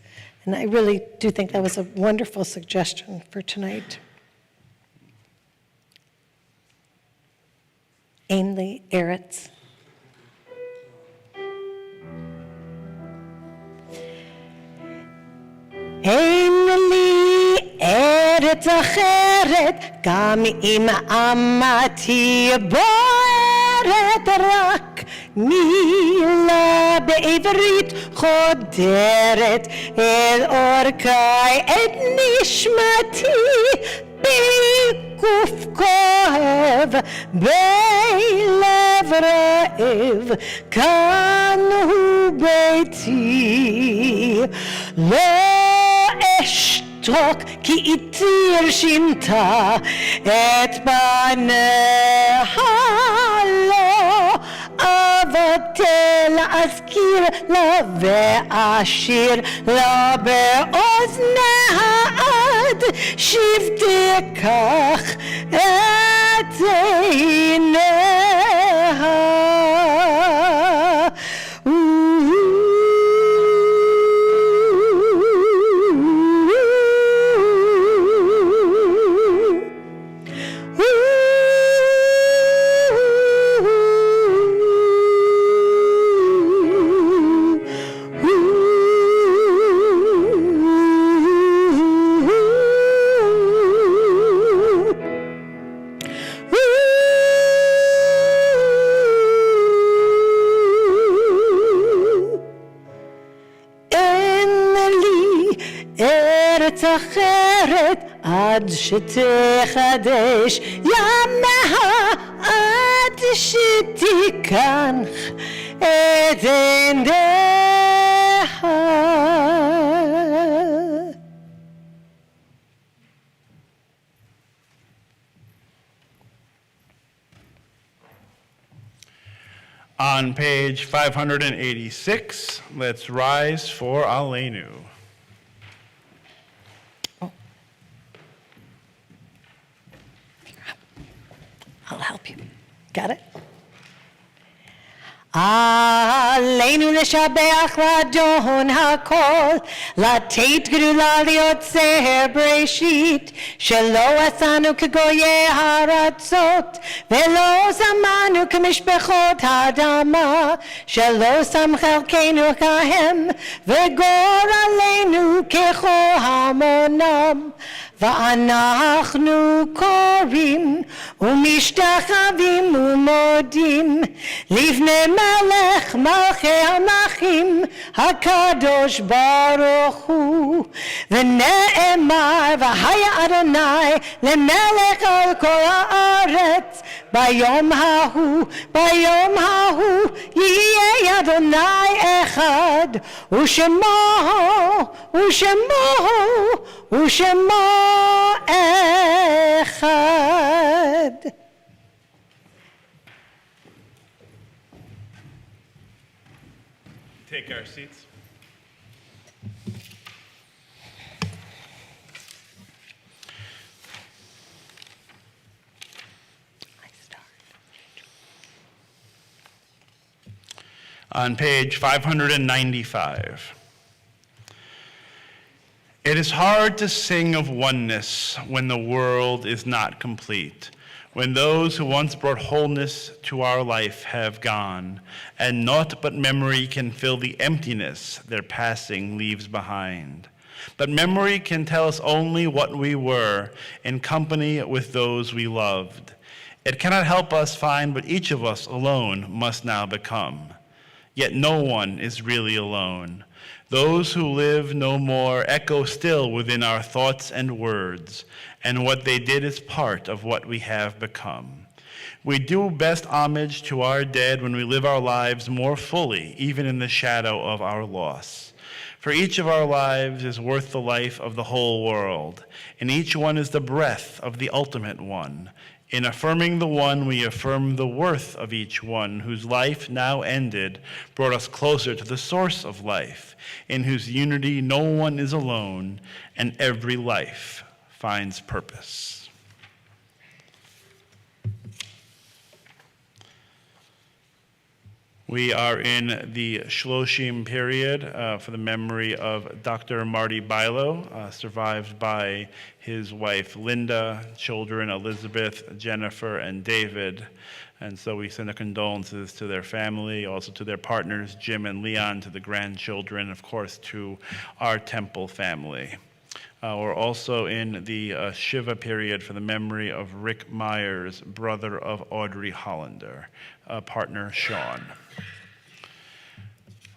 And I really do think that was a wonderful suggestion for tonight. Ein Li Eretz. אין לי ארץ אחרת, גם אם אמתי בוערת, רק מילה בעברית חודרת אל עורקיי, את נשמתי גוף כואב, בלב רעב, כאן הוא ביתי. לא אשתוק כי איתי שינתה את פניה, לא אבטל אזכיר לה ואשיר לה באוזניה עד שבתיקח את עיניה. אחרת עד שתחדש ימיה, עד שתיקח את עיניה. On page 586, let's rise for Aleinu. I'll help you. Got it? עלינו לשבח לאדון הכל, לתת גדולה ליוצר בראשית, שלא עשינו כגויי הארצות, ולא שמענו כמשפחות האדמה, שלא שם חלקנו כהם, וגור עלינו ככל המונם. ואנחנו קוראים ומשתחווים ומודים לפני מלך מלכי המלכים הקדוש ברוך הוא, ונאמר והיה אדוני למלך על כל הארץ ביום ההוא יהיה אדוני אחד ושמו אחד. Take our seats. On page 595. It is hard to sing of oneness when the world is not complete, when those who once brought wholeness to our life have gone, and naught but memory can fill the emptiness their passing leaves behind. But memory can tell us only what we were in company with those we loved. It cannot help us find what each of us alone must now become. Yet no one is really alone. Those who live no more echo still within our thoughts and words, and what they did is part of what we have become. We do best homage to our dead when we live our lives more fully, even in the shadow of our loss. For each of our lives is worth the life of the whole world, and each one is the breath of the ultimate one. In affirming the one, we affirm the worth of each one, whose life now ended brought us closer to the source of life, in whose unity no one is alone, and every life finds purpose. We are in the Shloshim period for the memory of Dr. Marty Bilo, survived by his wife Linda, children Elizabeth, Jennifer, and David. And so we send our condolences to their family, also to their partners, Jim and Leon, to the grandchildren, of course, to our Temple family. We're also in the Shiva period for the memory of Rick Myers, brother of Audrey Hollander, partner Sean.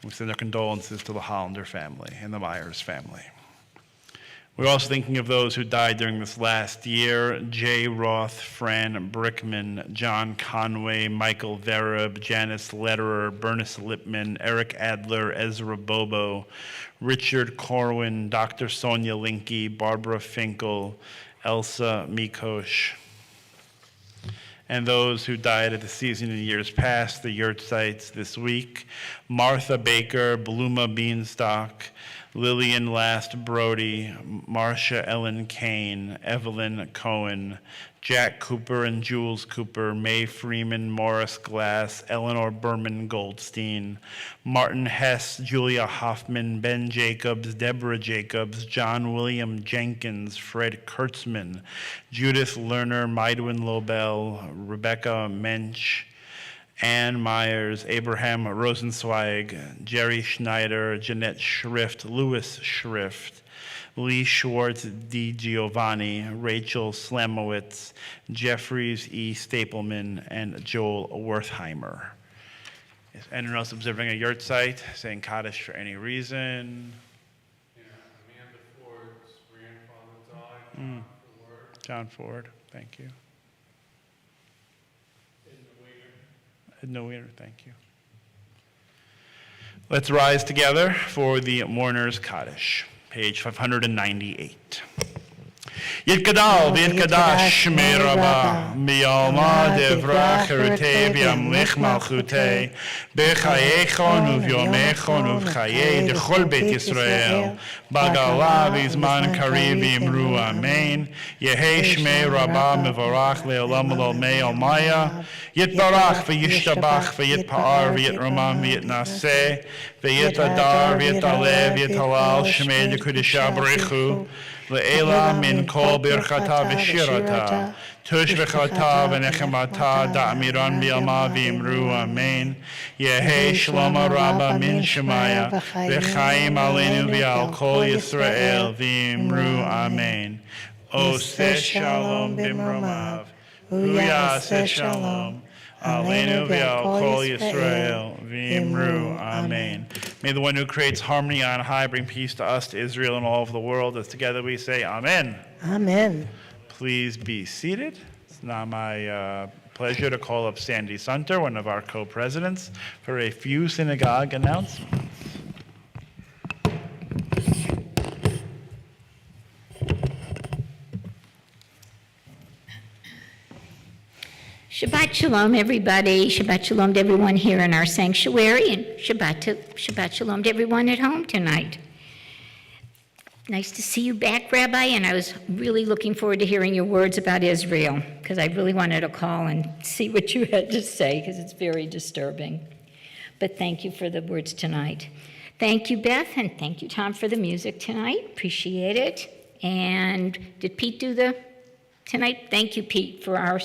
We send our condolences to the Hollander family and the Myers family. We're also thinking of those who died during this last year: Jay Roth, Fran Brickman, John Conway, Michael Vereb, Janice Lederer, Bernice Lipman, Eric Adler, Ezra Bobo, Richard Corwin, Dr. Sonia Linke, Barbara Finkel, Elsa Mikosh. And those who died at the season in years past, the yurtsites this week: Martha Baker, Bluma Beanstalk, Lillian Last Brody, Marcia Ellen Kane, Evelyn Cohen, Jack Cooper and Jules Cooper, Mae Freeman, Morris Glass, Eleanor Berman Goldstein, Martin Hess, Julia Hoffman, Ben Jacobs, Deborah Jacobs, John William Jenkins, Fred Kurtzman, Judith Lerner, Maidwin Lobel, Rebecca Mensch, Ann Myers, Abraham Rosenzweig, Jerry Schneider, Jeanette Schrift, Louis Schrift, Lee Schwartz, D. Giovanni, Rachel Slamowitz, Jeffries E. Stapleman, and Joel Wertheimer. Is anyone else observing a yurtzeit, saying Kaddish for any reason? Yeah, Amanda Ford's grandfather died. John Ford, thank you. In the winter. Edna Weiner, thank you. Let's rise together for the mourner's Kaddish. Page 598. Yitgadal v'yitgadash shmei Rabbah miyalma devrach erutei v'yamlich malchutei b'chayechon uvyomechon uv'chayei dechol Beit Yisrael b'gala v'zman kariv v'imru amen Yehei shmei Rabbah mevorach le'olam l'olmei olmaya Yitbarach v'yishtabach v'yitpa'ar v'yitromam v'yitnaseh v'yitadar v'yitaleh v'yitalal shmei dekudisha b'rechu Le'ela min kol birchata v'shirata, tush v'chata v'nechemata da'amiran b'yalma v'imru amen. Yehei shloma rabba min shemaya, v'chaim aleinu v'al kol Yisrael v'imru amen. Oseh shalom b'mromav, uyaseh shalom. Aleinu v'al kol Yisrael v'imru amen. May the one who creates harmony on high bring peace to us, to Israel, and all over the world. As together we say, Amen. Amen. Please be seated. It's now my pleasure to call up Sandy Sunter, one of our co-presidents, for a few synagogue announcements. Shabbat Shalom, everybody. Shabbat Shalom to everyone here in our sanctuary, and Shabbat Shalom to everyone at home tonight. Nice to see you back, Rabbi, and I was really looking forward to hearing your words about Israel, because I really wanted to call and see what you had to say, because it's very disturbing. But thank you for the words tonight. Thank you, Beth, and thank you, Tom, for the music tonight. Appreciate it. And did Pete do the tonight? Thank you, Pete, for our...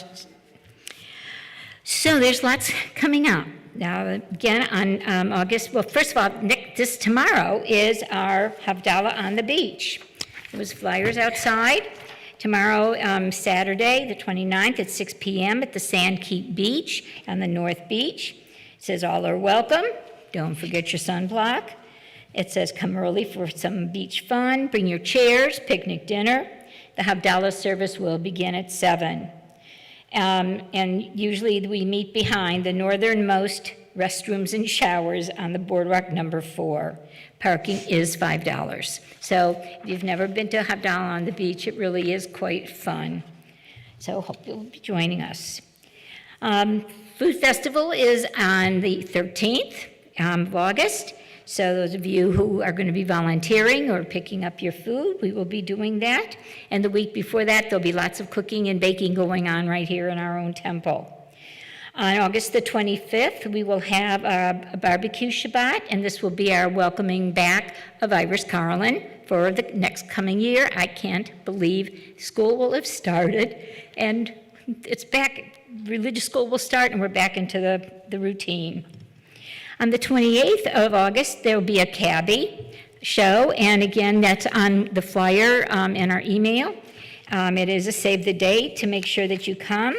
So there's lots coming up. Now, again, on August, well, first of all, this tomorrow is our Havdalah on the beach. There was flyers outside. Tomorrow, Saturday, the 29th at 6 p.m. at the Sandkeep Beach on the North Beach. It says all are welcome. Don't forget your sunblock. It says come early for some beach fun. Bring your chairs, picnic dinner. The Havdalah service will begin at 7. And usually we meet behind the northernmost restrooms and showers on the boardwalk number 4. Parking is $5. So if you've never been to Havdalah on the beach, it really is quite fun. So hope you'll be joining us. Food Festival is on the 13th of August. So those of you who are going to be volunteering or picking up your food, we will be doing that. And the week before that, there'll be lots of cooking and baking going on right here in our own temple. On August the 25th, we will have a barbecue Shabbat, and this will be our welcoming back of Iris Carlin for the next coming year. I can't believe school will have started, and it's back. Religious school will start, and we're back into the routine. On the 28th of August, there will be a cabbie show, and again, that's on the flyer in our email. It is a save the date to make sure that you come.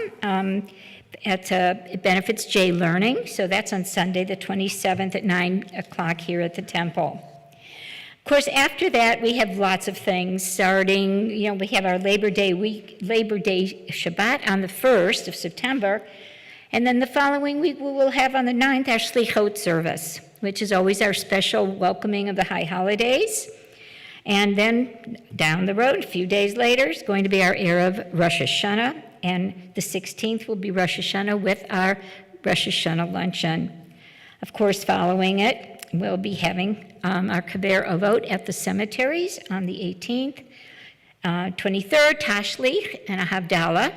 It benefits J Learning, so that's on Sunday the 27th at 9 o'clock here at the temple. course, after that, we have lots of things starting, we have our Labor Day Shabbat on the 1st of September, and then the following week we will have on the 9th our Shlichot service, which is always our special welcoming of the high holidays. And then down the road, a few days later, is going to be our Erev Rosh Hashanah, and the 16th will be Rosh Hashanah with our Rosh Hashanah luncheon. Of course, following it, we'll be having our Kaver Avot at the cemeteries on the 18th, 23rd, Tashlich, and a Havdalah.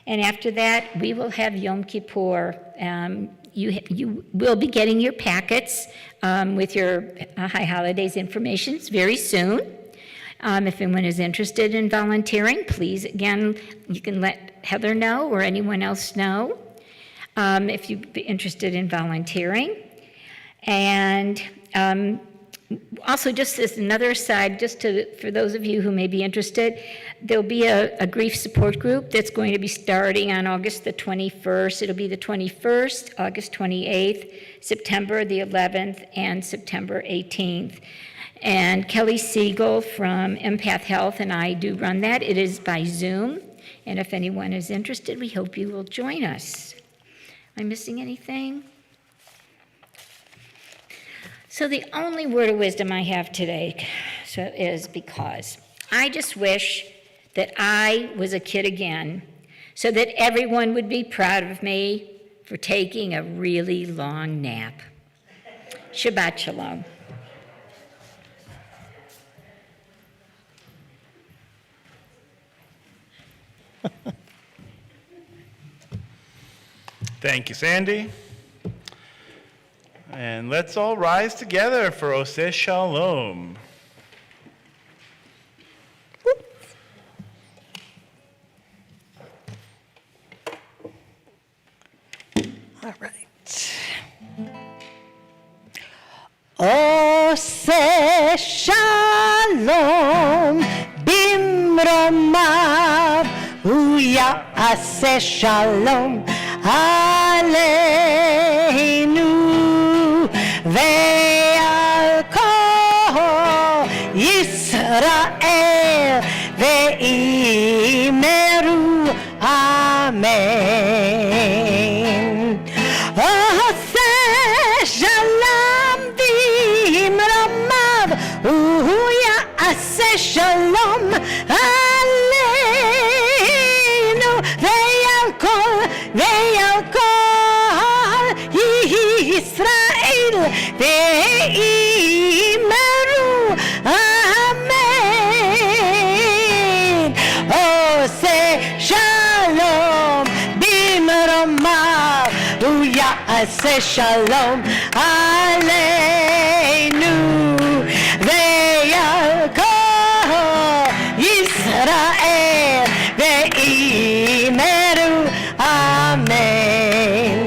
And after that, we will have Yom Kippur. You will be getting your packets with your High Holidays information very soon. If anyone is interested in volunteering, please, again, you can let Heather know or anyone else know if you'd be interested in volunteering. And also, just as another aside, for those of you who may be interested, there'll be a grief support group that's going to be starting on August the 21st. It'll be the 21st, August 28th, September the 11th, and September 18th. And Kelly Siegel from Empath Health and I do run that. It is by Zoom. And if anyone is interested, we hope you will join us. Am I missing anything? So the only word of wisdom I have today is because I just wish that I was a kid again so that everyone would be proud of me for taking a really long nap. Shabbat Shalom. Thank you, Sandy. And let's all rise together for Oseh Shalom. All right. Oseh Shalom bimromav uyaseh shalom aleinu ve'al kol Yisrael ve'imeru amen. Oseh shalom bimromav uyaseh shalom aleinu ve'al kol Yisrael ve'imeru amen. Oseh shalom bimromav uyaseh shalom aleinu ve'al kol Yisrael ve'imeru amen.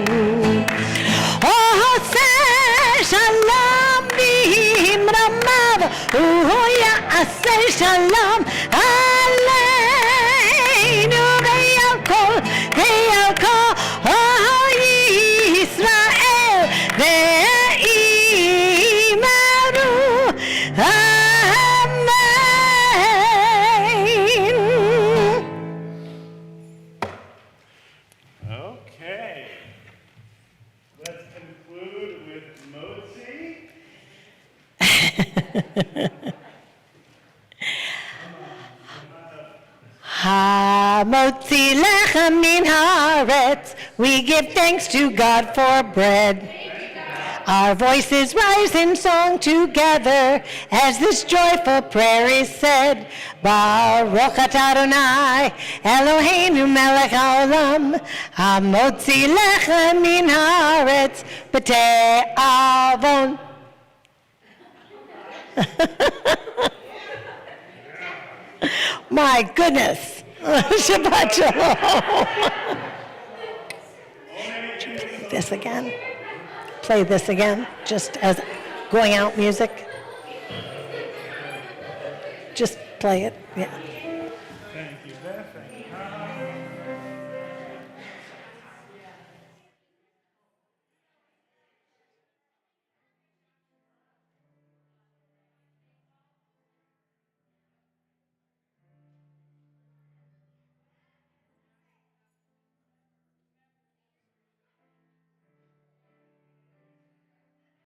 Oseh shalom bimromav uyaseh shalom aleinu ve'al kol Yisrael ve'imeru amen. Okay. Let's conclude with Motzi. Hamotzi lechem min haaretz, we give thanks to God for bread. Our voices rise in song together as this joyful prayer is said. Baruch atah Adonai, Eloheinu melech haolam, hamotzi lechem min haaretz, b'tei avon. My goodness. Shabbat Shalom. This again. Play this again, just as going out music. Just play it, yeah.